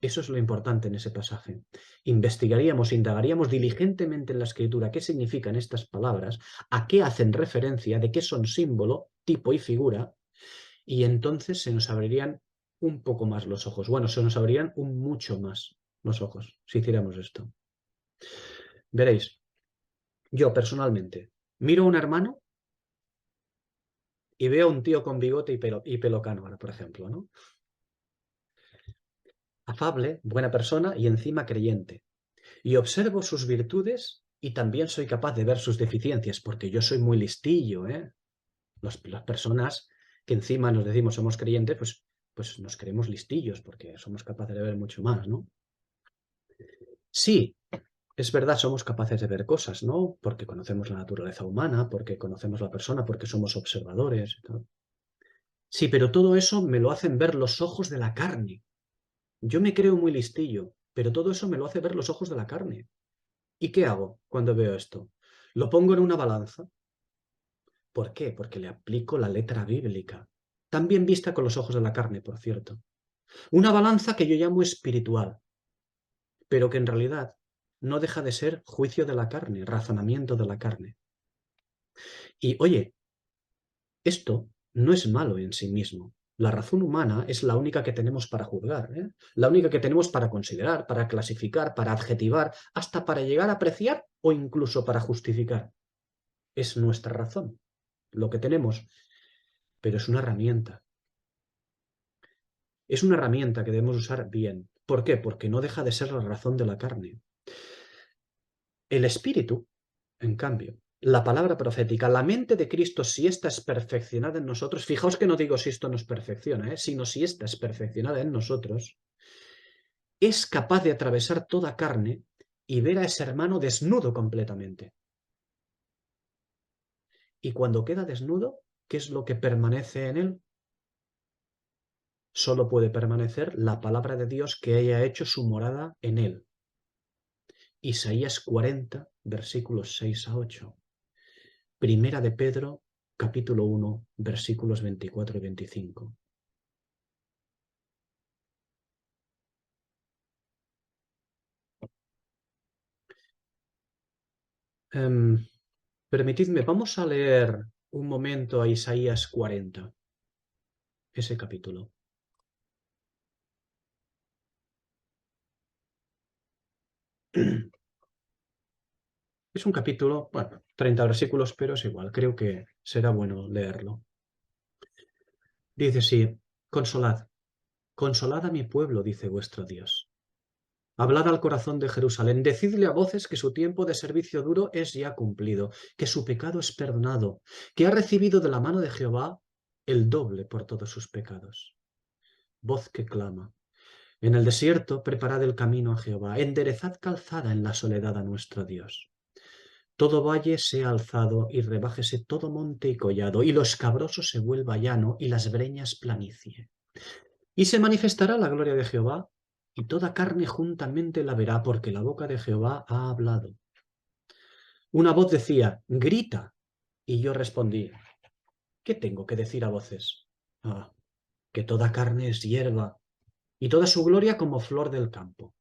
Speaker 1: Eso es lo importante en ese pasaje. Investigaríamos, indagaríamos diligentemente en la escritura qué significan estas palabras, a qué hacen referencia, de qué son símbolo, tipo y figura, y entonces se nos abrirían un poco más los ojos. Bueno, se nos abrirían un mucho más los ojos si hiciéramos esto. Veréis, yo personalmente miro a un hermano y veo a un tío con bigote y pelo cano, por ejemplo, ¿no? Afable, buena persona y encima creyente. Y observo sus virtudes y también soy capaz de ver sus deficiencias, porque yo soy muy listillo, ¿eh? Las personas que encima nos decimos somos creyentes, pues nos creemos listillos, porque somos capaces de ver mucho más, ¿no? Sí, es verdad, somos capaces de ver cosas, ¿no? Porque conocemos la naturaleza humana, porque conocemos la persona, porque somos observadores. Sí, pero todo eso me lo hacen ver los ojos de la carne. Yo me creo muy listillo, pero todo eso me lo hace ver los ojos de la carne. ¿Y qué hago cuando veo esto? Lo pongo en una balanza. ¿Por qué? Porque le aplico la letra bíblica, también vista con los ojos de la carne, por cierto. Una balanza que yo llamo espiritual, pero que en realidad no deja de ser juicio de la carne, razonamiento de la carne. Y oye, esto no es malo en sí mismo. La razón humana es la única que tenemos para juzgar, ¿eh? La única que tenemos para considerar, para clasificar, para adjetivar, hasta para llegar a apreciar o incluso para justificar. Es nuestra razón, lo que tenemos, pero es una herramienta. Es una herramienta que debemos usar bien. ¿Por qué? Porque no deja de ser la razón de la carne. El espíritu, en cambio, la palabra profética, la mente de Cristo, si ésta es perfeccionada en nosotros, fijaos que no digo si esto nos perfecciona, sino si ésta es perfeccionada en nosotros, es capaz de atravesar toda carne y ver a ese hermano desnudo completamente. Y cuando queda desnudo, ¿qué es lo que permanece en él? Solo puede permanecer la palabra de Dios que haya hecho su morada en él. Isaías 40, versículos 6-8. Primera de Pedro, capítulo 1, versículos 24 y 25. Permitidme, vamos a leer un momento a Isaías 40, ese capítulo. Es un capítulo, bueno, 30 versículos, pero es igual, creo que será bueno leerlo. Dice así, consolad, consolad a mi pueblo, dice vuestro Dios. Hablad al corazón de Jerusalén, decidle a voces que su tiempo de servicio duro es ya cumplido, que su pecado es perdonado, que ha recibido de la mano de Jehová el doble por todos sus pecados. Voz que clama. En el desierto preparad el camino a Jehová, enderezad calzada en la soledad a nuestro Dios. Todo valle sea alzado y rebájese todo monte y collado, y lo escabroso se vuelva llano y las breñas planicie. Y se manifestará la gloria de Jehová, y toda carne juntamente la verá, porque la boca de Jehová ha hablado. Una voz decía, grita, y yo respondí, ¿qué tengo que decir a voces? Ah, que toda carne es hierba, y toda su gloria como flor del campo.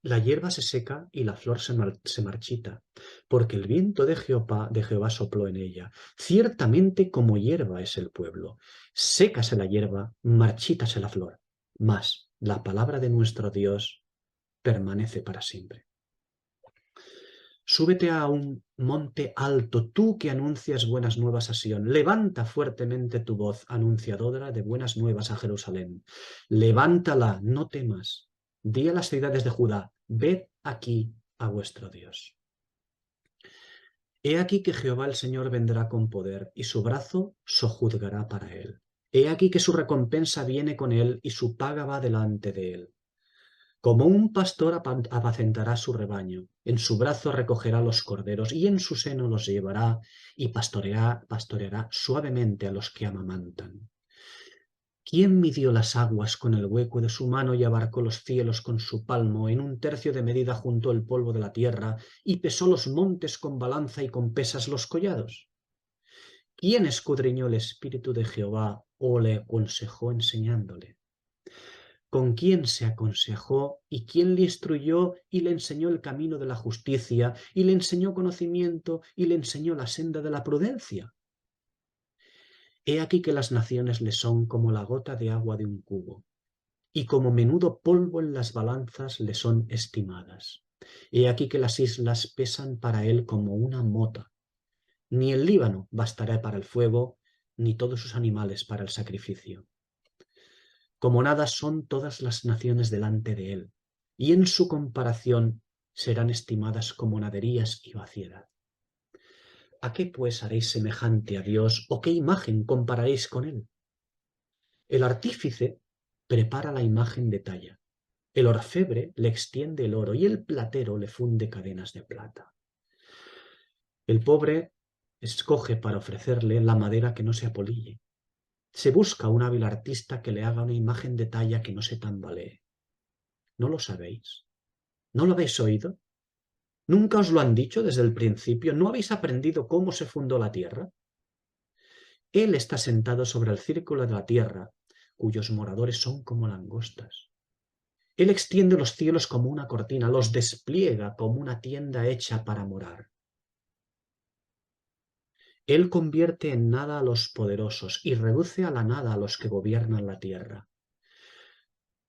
Speaker 1: La hierba se seca y la flor se marchita, porque el viento de Jehová sopló en ella. Ciertamente como hierba es el pueblo. Sécase la hierba, marchítase la flor. Mas la palabra de nuestro Dios permanece para siempre. Súbete a un monte alto, tú que anuncias buenas nuevas a Sión. Levanta fuertemente tu voz, anunciadora de buenas nuevas a Jerusalén. Levántala, no temas. Di a las ciudades de Judá, ved aquí a vuestro Dios. He aquí que Jehová el Señor vendrá con poder, y su brazo sojuzgará para él. He aquí que su recompensa viene con él, y su paga va delante de él. Como un pastor apacentará su rebaño, en su brazo recogerá los corderos, y en su seno los llevará, y pastoreará suavemente a los que amamantan. ¿Quién midió las aguas con el hueco de su mano y abarcó los cielos con su palmo? En un tercio de medida juntó el polvo de la tierra y pesó los montes con balanza y con pesas los collados. ¿Quién escudriñó el espíritu de Jehová o le aconsejó enseñándole? ¿Con quién se aconsejó y quién le instruyó y le enseñó el camino de la justicia y le enseñó conocimiento y le enseñó la senda de la prudencia? He aquí que las naciones le son como la gota de agua de un cubo, y como menudo polvo en las balanzas le son estimadas. He aquí que las islas pesan para él como una mota. Ni el Líbano bastará para el fuego, ni todos sus animales para el sacrificio. Como nada son todas las naciones delante de él, y en su comparación serán estimadas como naderías y vaciedad. ¿A qué pues haréis semejante a Dios, o qué imagen compararéis con él? El artífice prepara la imagen de talla, el orfebre le extiende el oro y el platero le funde cadenas de plata. El pobre escoge para ofrecerle la madera que no se apolille. Se busca un hábil artista que le haga una imagen de talla que no se tambalee. ¿No lo sabéis? ¿No lo habéis oído? ¿Nunca os lo han dicho desde el principio? ¿No habéis aprendido cómo se fundó la tierra? Él está sentado sobre el círculo de la tierra, cuyos moradores son como langostas. Él extiende los cielos como una cortina, los despliega como una tienda hecha para morar. Él convierte en nada a los poderosos y reduce a la nada a los que gobiernan la tierra.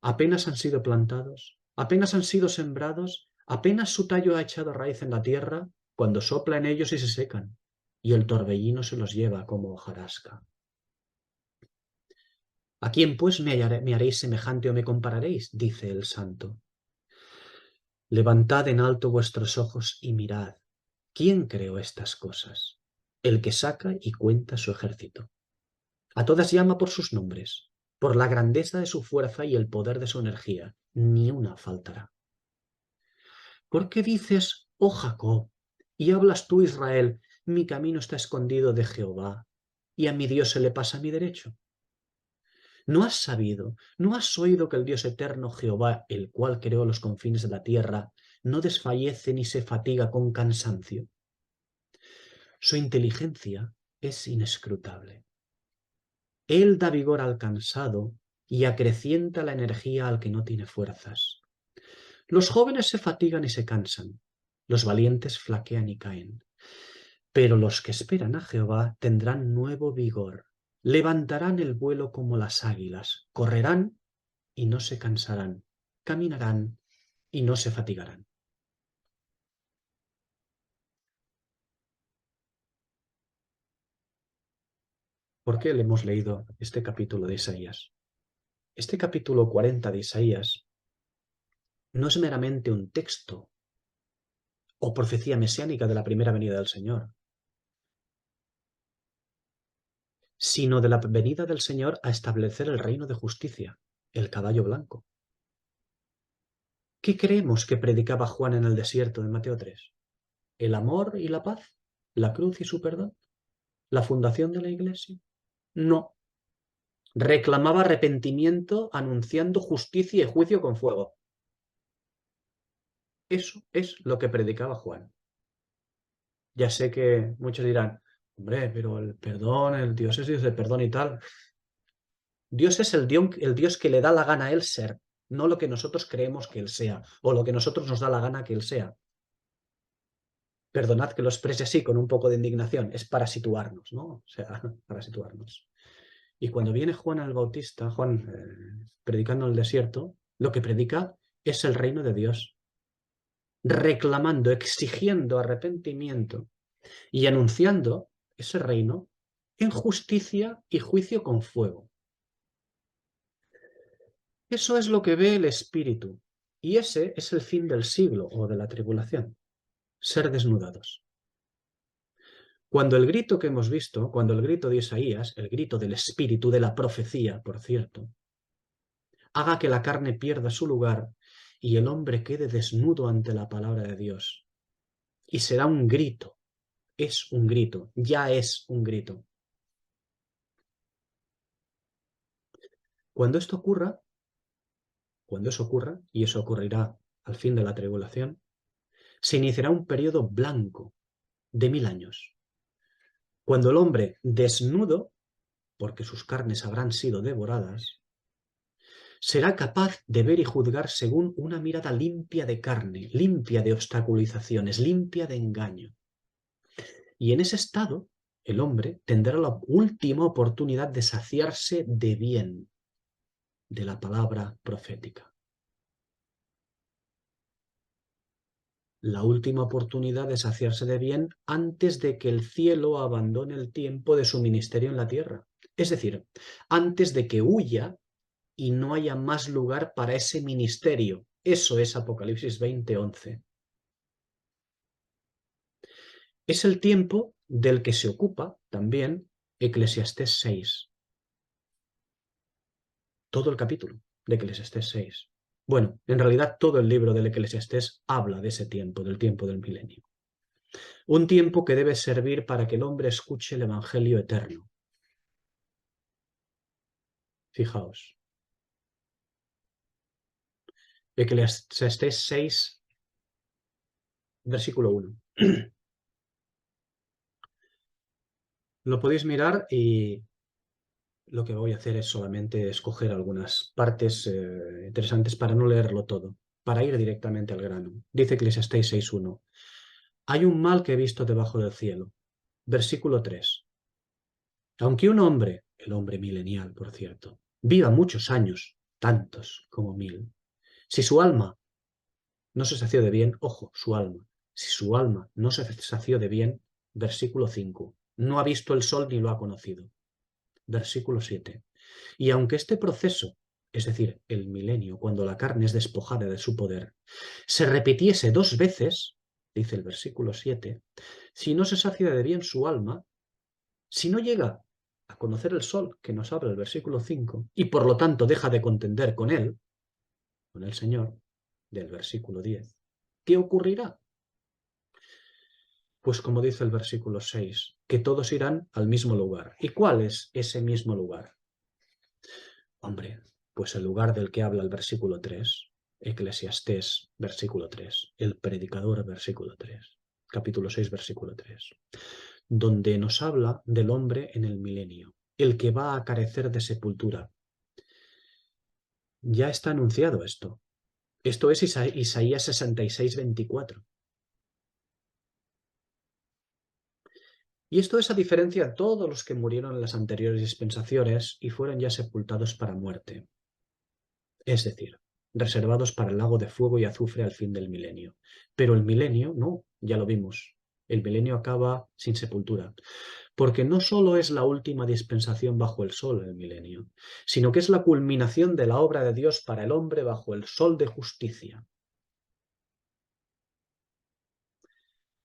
Speaker 1: Apenas han sido plantados, apenas han sido sembrados, apenas su tallo ha echado raíz en la tierra, cuando sopla en ellos y se secan, y el torbellino se los lleva como hojarasca. ¿A quién pues me haréis semejante o me compararéis? Dice el santo. Levantad en alto vuestros ojos y mirad. ¿Quién creó estas cosas? El que saca y cuenta su ejército. A todas llama por sus nombres, por la grandeza de su fuerza y el poder de su energía. Ni una faltará. ¿Por qué dices, oh Jacob, y hablas tú, Israel, mi camino está escondido de Jehová, y a mi Dios se le pasa mi derecho? ¿No has sabido, no has oído que el Dios eterno Jehová, el cual creó los confines de la tierra, no desfallece ni se fatiga con cansancio? Su inteligencia es inescrutable. Él da vigor al cansado y acrecienta la energía al que no tiene fuerzas. Los jóvenes se fatigan y se cansan, los valientes flaquean y caen. Pero los que esperan a Jehová tendrán nuevo vigor, levantarán el vuelo como las águilas, correrán y no se cansarán, caminarán y no se fatigarán. ¿Por qué le hemos leído este capítulo de Isaías? Este capítulo 40 de Isaías no es meramente un texto o profecía mesiánica de la primera venida del Señor, sino de la venida del Señor a establecer el reino de justicia, el caballo blanco. ¿Qué creemos que predicaba Juan en el desierto de Mateo 3? ¿El amor y la paz? ¿La cruz y su perdón? ¿La fundación de la iglesia? No. Reclamaba arrepentimiento anunciando justicia y juicio con fuego. Eso es lo que predicaba Juan. Ya sé que muchos dirán, hombre, pero el perdón, el Dios es Dios del perdón y tal. Dios es el Dios que le da la gana a él ser, no lo que nosotros creemos que él sea, o lo que nosotros nos da la gana que él sea. Perdonad que lo exprese así con un poco de indignación, es para situarnos, ¿no? O sea, para situarnos. Y cuando viene Juan el Bautista, Juan predicando en el desierto, lo que predica es el reino de Dios, reclamando, exigiendo arrepentimiento y anunciando ese reino en justicia y juicio con fuego. Eso es lo que ve el Espíritu, y ese es el fin del siglo o de la tribulación, ser desnudados. Cuando el grito que hemos visto, cuando el grito de Isaías, el grito del espíritu de la profecía, por cierto, haga que la carne pierda su lugar y el hombre quede desnudo ante la palabra de Dios. Y será un grito, es un grito, ya es un grito. Cuando esto ocurra, cuando eso ocurra, y eso ocurrirá al fin de la tribulación, se iniciará un periodo blanco de 1000 años, cuando el hombre desnudo, porque sus carnes habrán sido devoradas, será capaz de ver y juzgar según una mirada limpia de carne, limpia de obstaculizaciones, limpia de engaño. Y en ese estado, el hombre tendrá la última oportunidad de saciarse de bien de la palabra profética. La última oportunidad de saciarse de bien antes de que el cielo abandone el tiempo de su ministerio en la tierra. Es decir, antes de que huya y no haya más lugar para ese ministerio. Eso es Apocalipsis 20:11. Es el tiempo del que se ocupa también Eclesiastés 6. Todo el capítulo de Eclesiastés 6. Bueno, en realidad todo el libro del Eclesiastés habla de ese tiempo, del tiempo del milenio. Un tiempo que debe servir para que el hombre escuche el Evangelio eterno. Fijaos. Eclesiastés 6, versículo 1. Lo podéis mirar y lo que voy a hacer es solamente escoger algunas partes interesantes para no leerlo todo, para ir directamente al grano. Dice Eclesiastés 6:1. Hay un mal que he visto debajo del cielo. Versículo 3. Aunque un hombre, el hombre milenial, por cierto, viva muchos años, tantos como 1000, si su alma no se sació de bien, ojo, su alma, si su alma no se sació de bien, versículo 5, no ha visto el sol ni lo ha conocido. Versículo 7. Y aunque este proceso, es decir, el milenio, cuando la carne es despojada de su poder, se repitiese 2 veces, dice el versículo 7, si no se sacia de bien su alma, si no llega a conocer el sol, que nos habla el versículo 5, y por lo tanto deja de contender con él, con el Señor, del versículo 10, ¿qué ocurrirá? Pues como dice el versículo 6, que todos irán al mismo lugar. ¿Y cuál es ese mismo lugar? Hombre, pues el lugar del que habla el versículo 3, Eclesiastés, versículo 3, el predicador, versículo 3, capítulo 6, versículo 3, donde nos habla del hombre en el milenio, el que va a carecer de sepultura. Ya está anunciado esto. Esto es Isaías 66, 24. Y esto es a diferencia de todos los que murieron en las anteriores dispensaciones y fueron ya sepultados para muerte. Es decir, reservados para el lago de fuego y azufre al fin del milenio. Pero el milenio, no, ya lo vimos. El milenio acaba sin sepultura. Porque no solo es la última dispensación bajo el sol el milenio, sino que es la culminación de la obra de Dios para el hombre bajo el sol de justicia.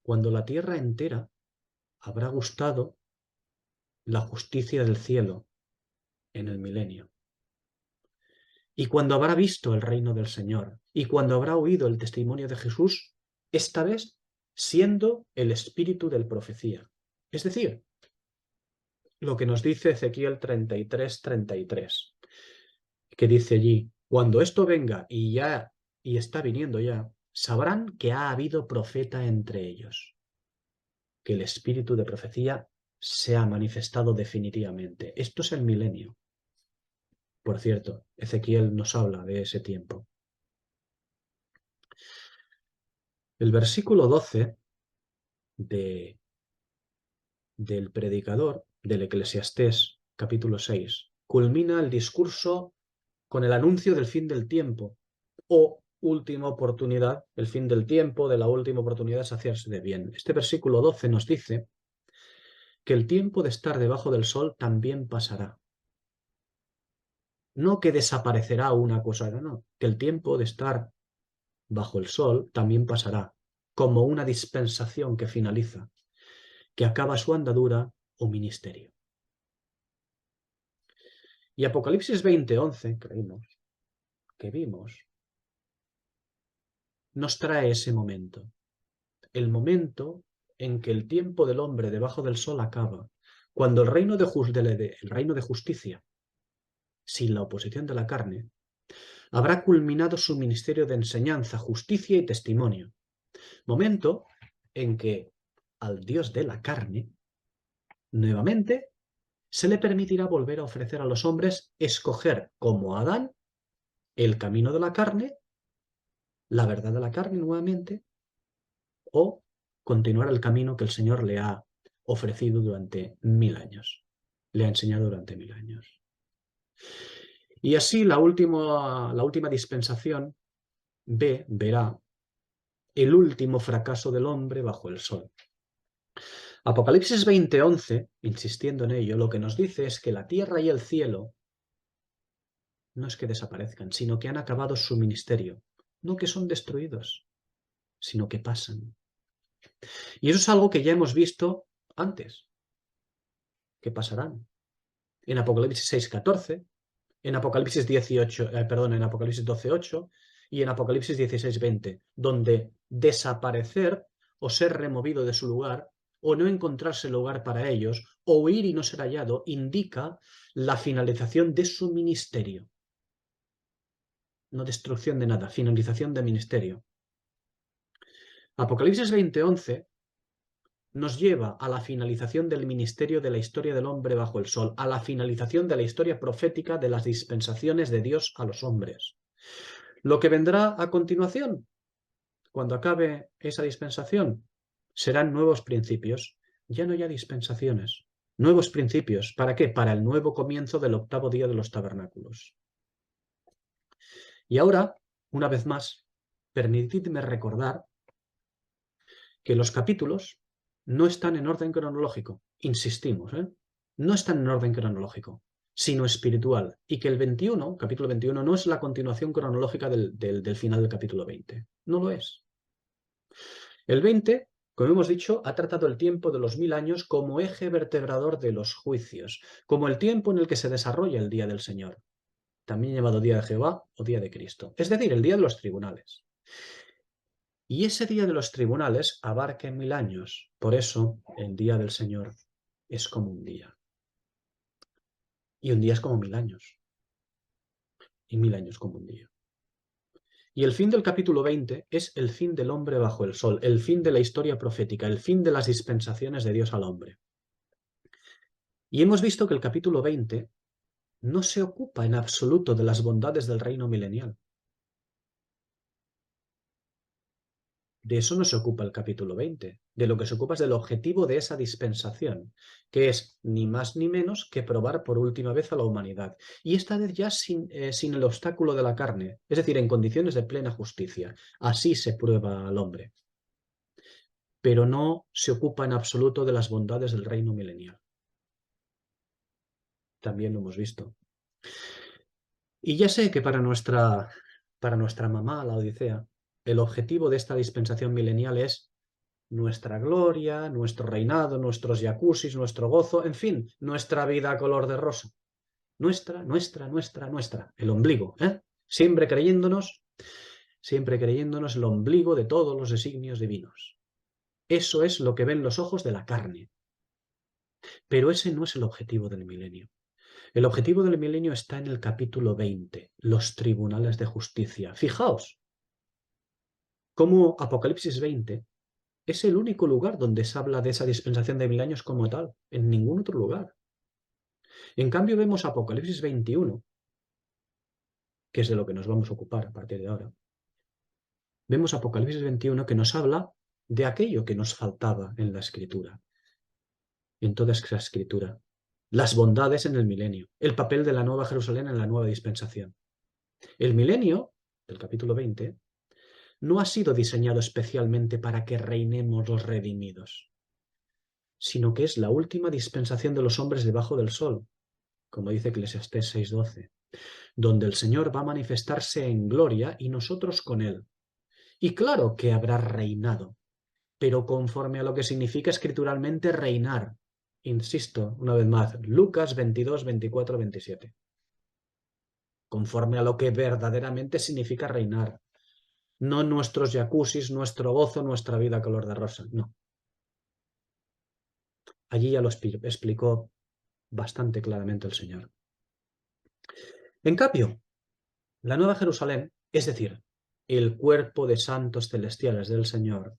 Speaker 1: Cuando la tierra entera habrá gustado la justicia del cielo en el milenio. Y cuando habrá visto el reino del Señor, y cuando habrá oído el testimonio de Jesús, esta vez siendo el espíritu del profecía. Es decir, lo que nos dice Ezequiel 33, 33, que dice allí, cuando esto venga y está viniendo ya, sabrán que ha habido profeta entre ellos, que el espíritu de profecía se ha manifestado definitivamente. Esto es el milenio. Por cierto, Ezequiel nos habla de ese tiempo. El versículo 12 del predicador del Eclesiastés, capítulo 6, culmina el discurso con el anuncio del fin del tiempo, o última oportunidad, el fin del tiempo, de la última oportunidad de saciarse de bien. Este versículo 12 nos dice que el tiempo de estar debajo del sol también pasará. No que desaparecerá una cosa, no, que el tiempo de estar bajo el sol también pasará, como una dispensación que finaliza. que acaba su andadura o ministerio. Y Apocalipsis 20:11, que vimos, nos trae ese momento. El momento en que el tiempo del hombre debajo del sol acaba, cuando el reino de justicia, sin la oposición de la carne, habrá culminado su ministerio de enseñanza, justicia y testimonio. Momento en que al Dios de la carne, nuevamente, se le permitirá volver a ofrecer a los hombres escoger, como Adán, el camino de la carne, la verdad de la carne nuevamente, o continuar el camino que el Señor le ha ofrecido durante 1000 años, le ha enseñado durante 1000 años. Y así la última dispensación verá el último fracaso del hombre bajo el sol. Apocalipsis 20:11, insistiendo en ello, lo que nos dice es que la tierra y el cielo no es que desaparezcan, sino que han acabado su ministerio. No que son destruidos, sino que pasan. Y eso es algo que ya hemos visto antes, que pasarán. En Apocalipsis 6:14, en Apocalipsis 12:8 y en Apocalipsis 16:20, donde desaparecer o ser removido de su lugar o no encontrarse lugar para ellos, o huir y no ser hallado, indica la finalización de su ministerio. No destrucción de nada, finalización de ministerio. Apocalipsis 20:11 nos lleva a la finalización del ministerio de la historia del hombre bajo el sol, a la finalización de la historia profética de las dispensaciones de Dios a los hombres. Lo que vendrá a continuación, cuando acabe esa dispensación, serán nuevos principios, ya no ya dispensaciones, nuevos principios. ¿Para qué? Para el nuevo comienzo del 8º día de los tabernáculos. Y ahora, una vez más, permitidme recordar que los capítulos no están en orden cronológico, insistimos, no están en orden cronológico, sino espiritual, y que el capítulo 21, no es la continuación cronológica del final del capítulo 20, no lo es. El 20, como hemos dicho, ha tratado el tiempo de los 1000 años como eje vertebrador de los juicios, como el tiempo en el que se desarrolla el día del Señor, también llamado día de Jehová o día de Cristo, es decir, el día de los tribunales. Y ese día de los tribunales abarca 1000 años. Por eso el día del Señor es como un día. Y un día es como 1000 años. Y 1000 años como un día. Y el fin del capítulo 20 es el fin del hombre bajo el sol, el fin de la historia profética, el fin de las dispensaciones de Dios al hombre. Y hemos visto que el capítulo 20 no se ocupa en absoluto de las bondades del reino milenial. De eso no se ocupa el capítulo 20. De lo que se ocupa es del objetivo de esa dispensación, que es ni más ni menos que probar por última vez a la humanidad. Y esta vez ya sin el obstáculo de la carne, es decir, en condiciones de plena justicia. Así se prueba al hombre. Pero no se ocupa en absoluto de las bondades del reino milenial. También lo hemos visto. Y ya sé que para nuestra mamá, la Odisea, el objetivo de esta dispensación milenial es nuestra gloria, nuestro reinado, nuestros jacuzzis, nuestro gozo, en fin, nuestra vida color de rosa. Nuestra. El ombligo, ¿eh? Siempre creyéndonos el ombligo de todos los designios divinos. Eso es lo que ven los ojos de la carne. Pero ese no es el objetivo del milenio. El objetivo del milenio está en el capítulo 20, los tribunales de justicia. Fijaos cómo Apocalipsis 20 es el único lugar donde se habla de esa dispensación de 1000 años como tal, en ningún otro lugar. En cambio vemos Apocalipsis 21, que es de lo que nos vamos a ocupar a partir de ahora. Vemos Apocalipsis 21 que nos habla de aquello que nos faltaba en la Escritura, en toda esa Escritura. Las bondades en el milenio, el papel de la Nueva Jerusalén en la nueva dispensación. El milenio, del capítulo 20, no ha sido diseñado especialmente para que reinemos los redimidos, sino que es la última dispensación de los hombres debajo del sol, como dice Eclesiastés 6:12, donde el Señor va a manifestarse en gloria y nosotros con él. Y claro que habrá reinado, pero conforme a lo que significa escrituralmente reinar. Insisto, una vez más, Lucas 22, 24, 27. Conforme a lo que verdaderamente significa reinar. No nuestros jacuzzis, nuestro gozo, nuestra vida color de rosa. No. Allí ya lo explicó bastante claramente el Señor. En cambio, la Nueva Jerusalén, es decir, el cuerpo de santos celestiales del Señor,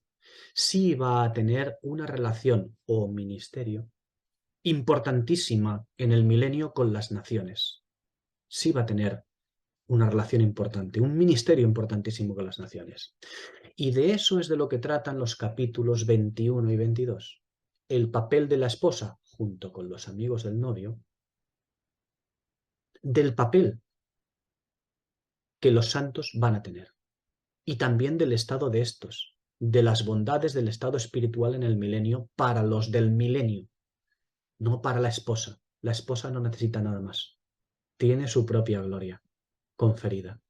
Speaker 1: sí va a tener una relación o ministerio importantísima en el milenio con las naciones. Sí va a tener una relación importante, un ministerio importantísimo con las naciones. Y de eso es de lo que tratan los capítulos 21 y 22. El papel de la esposa junto con los amigos del novio, del papel que los santos van a tener y también del estado de estos, de las bondades del estado espiritual en el milenio para los del milenio, no para la esposa. La esposa no necesita nada más. Tiene su propia gloria conferida.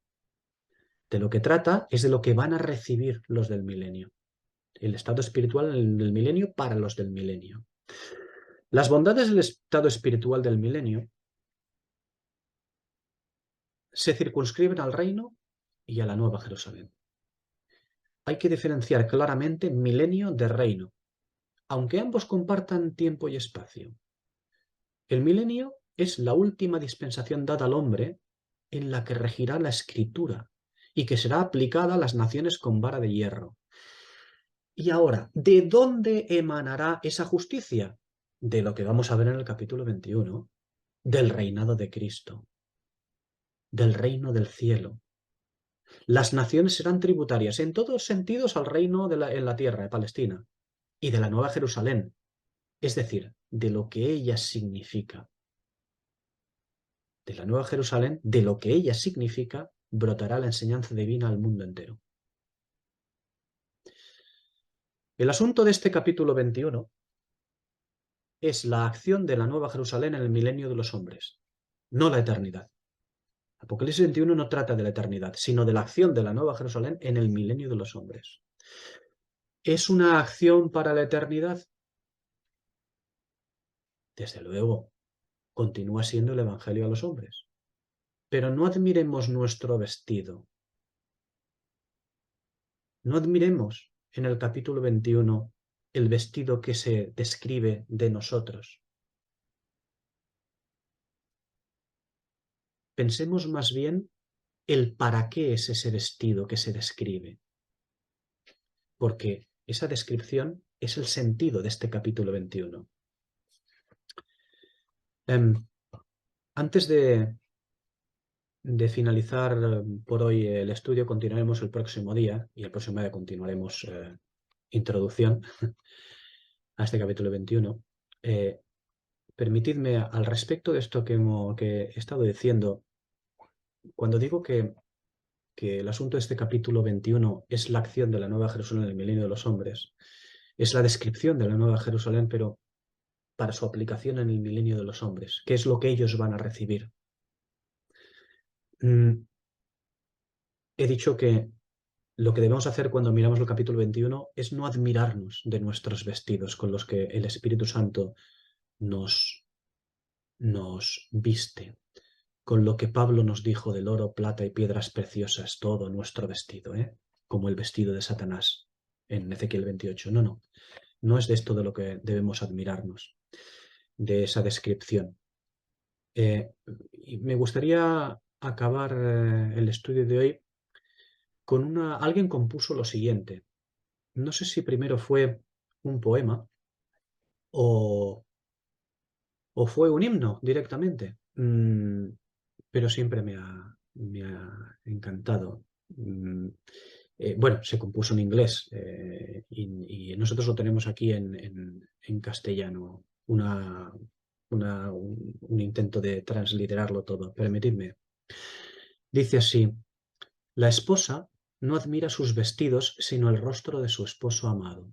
Speaker 1: De lo que trata es de lo que van a recibir los del milenio. El estado espiritual del milenio para los del milenio. Las bondades del estado espiritual del milenio se circunscriben al reino y a la Nueva Jerusalén. Hay que diferenciar claramente milenio de reino, aunque ambos compartan tiempo y espacio. El milenio es la última dispensación dada al hombre en la que regirá la escritura y que será aplicada a las naciones con vara de hierro. Y ahora, ¿de dónde emanará esa justicia? De lo que vamos a ver en el capítulo 21, del reinado de Cristo, del reino del cielo. Las naciones serán tributarias en todos sentidos al reino en la tierra de Palestina y de la Nueva Jerusalén, es decir, de lo que ella significa. De la Nueva Jerusalén, de lo que ella significa, brotará la enseñanza divina al mundo entero. El asunto de este capítulo 21 es la acción de la Nueva Jerusalén en el milenio de los hombres, no la eternidad. Apocalipsis 21 no trata de la eternidad, sino de la acción de la Nueva Jerusalén en el milenio de los hombres. ¿Es una acción para la eternidad? Desde luego, continúa siendo el Evangelio a los hombres. Pero no admiremos nuestro vestido. No admiremos en el capítulo 21 el vestido que se describe de nosotros. Pensemos más bien el para qué es ese vestido que se describe. Porque esa descripción es el sentido de este capítulo 21. Antes de finalizar por hoy el estudio, continuaremos el próximo día y el próximo día continuaremos introducción a este capítulo 21. Permitidme al respecto de esto que he estado diciendo, cuando digo que el asunto de este capítulo 21 es la acción de la Nueva Jerusalén en el milenio de los hombres, es la descripción de la Nueva Jerusalén, pero para su aplicación en el milenio de los hombres, que es lo que ellos van a recibir. He dicho que lo que debemos hacer cuando miramos el capítulo 21 es no admirarnos de nuestros vestidos con los que el Espíritu Santo nos viste, con lo que Pablo nos dijo del oro, plata y piedras preciosas, todo nuestro vestido, como el vestido de Satanás en Ezequiel 28. No, no es de esto de lo que debemos admirarnos, de esa descripción. Y me gustaría acabar el estudio de hoy con alguien compuso lo siguiente. No sé si primero fue un poema o fue un himno directamente, pero siempre me ha encantado. Bueno, se compuso en inglés y nosotros lo tenemos aquí en castellano, un intento de transliterarlo todo. Permitidme. Dice así: la esposa no admira sus vestidos, sino el rostro de su esposo amado.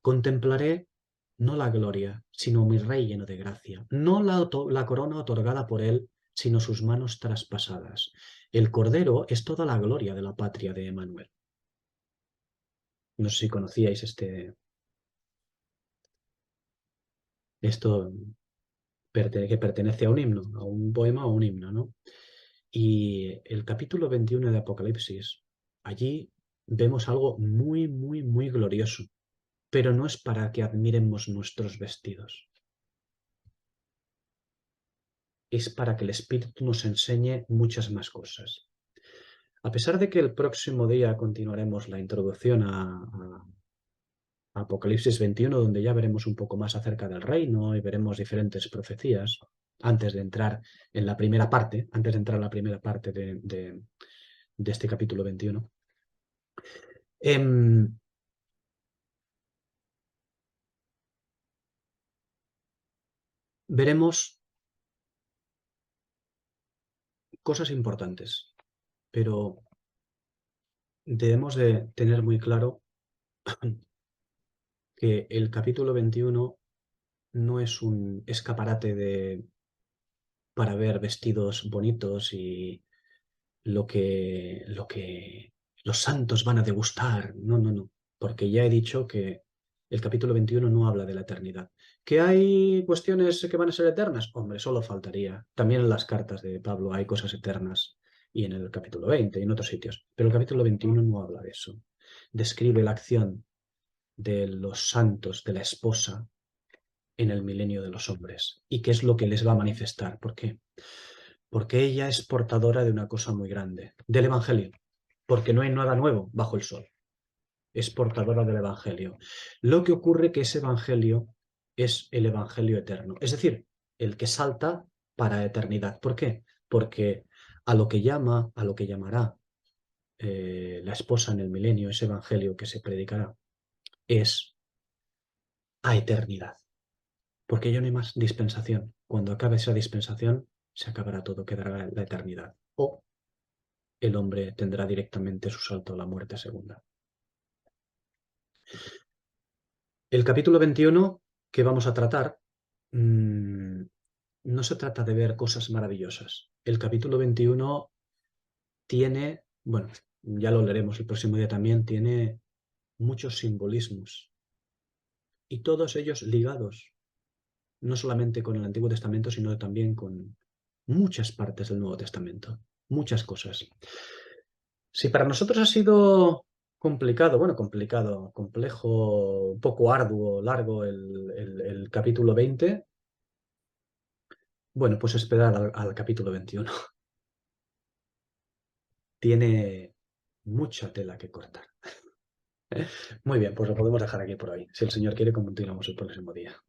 Speaker 1: Contemplaré no la gloria, sino mi rey lleno de gracia, no la corona otorgada por él, sino sus manos traspasadas. El cordero es toda la gloria de la patria de Emmanuel. No sé si conocíais esto que pertenece a un himno, a un poema o un himno, ¿no? Y el capítulo 21 de Apocalipsis, allí vemos algo muy, muy, muy glorioso, pero no es para que admiremos nuestros vestidos, es para que el Espíritu nos enseñe muchas más cosas. A pesar de que el próximo día continuaremos la introducción a Apocalipsis 21, donde ya veremos un poco más acerca del reino y veremos diferentes profecías, antes de entrar en la primera parte, antes de entrar a la primera parte de este capítulo 21, veremos cosas importantes, pero debemos de tener muy claro que el capítulo 21 no es un escaparate para ver vestidos bonitos y lo que los santos van a degustar. No, no, no, porque ya he dicho que el capítulo 21 no habla de la eternidad. ¿Que hay cuestiones que van a ser eternas? Hombre, solo faltaría. También en las cartas de Pablo hay cosas eternas y en el capítulo 20 y en otros sitios, pero el capítulo 21 no habla de eso. Describe la acción de los santos, de la esposa, en el milenio de los hombres y qué es lo que les va a manifestar. ¿Por qué? Porque ella es portadora de una cosa muy grande, del Evangelio, porque no hay nada nuevo bajo el sol. Es portadora del Evangelio. Lo que ocurre que ese Evangelio es el Evangelio eterno, es decir, el que salta para eternidad. ¿Por qué? Porque a lo que llamará la esposa en el milenio, ese Evangelio que se predicará, es a eternidad. Porque ya no hay más dispensación. Cuando acabe esa dispensación, se acabará todo, quedará la eternidad. O el hombre tendrá directamente su salto a la muerte segunda. El capítulo 21 que vamos a tratar mmm, no se trata de ver cosas maravillosas. El capítulo 21 tiene, bueno, ya lo leeremos el próximo día también, tiene muchos simbolismos y todos ellos ligados no solamente con el Antiguo Testamento, sino también con muchas partes del Nuevo Testamento, muchas cosas. Si para nosotros ha sido complicado, bueno, complicado, complejo, un poco arduo, largo el capítulo 20, bueno, pues esperar al capítulo 21. Tiene mucha tela que cortar. Muy bien, pues lo podemos dejar aquí por hoy. Si el Señor quiere, continuamos el próximo día.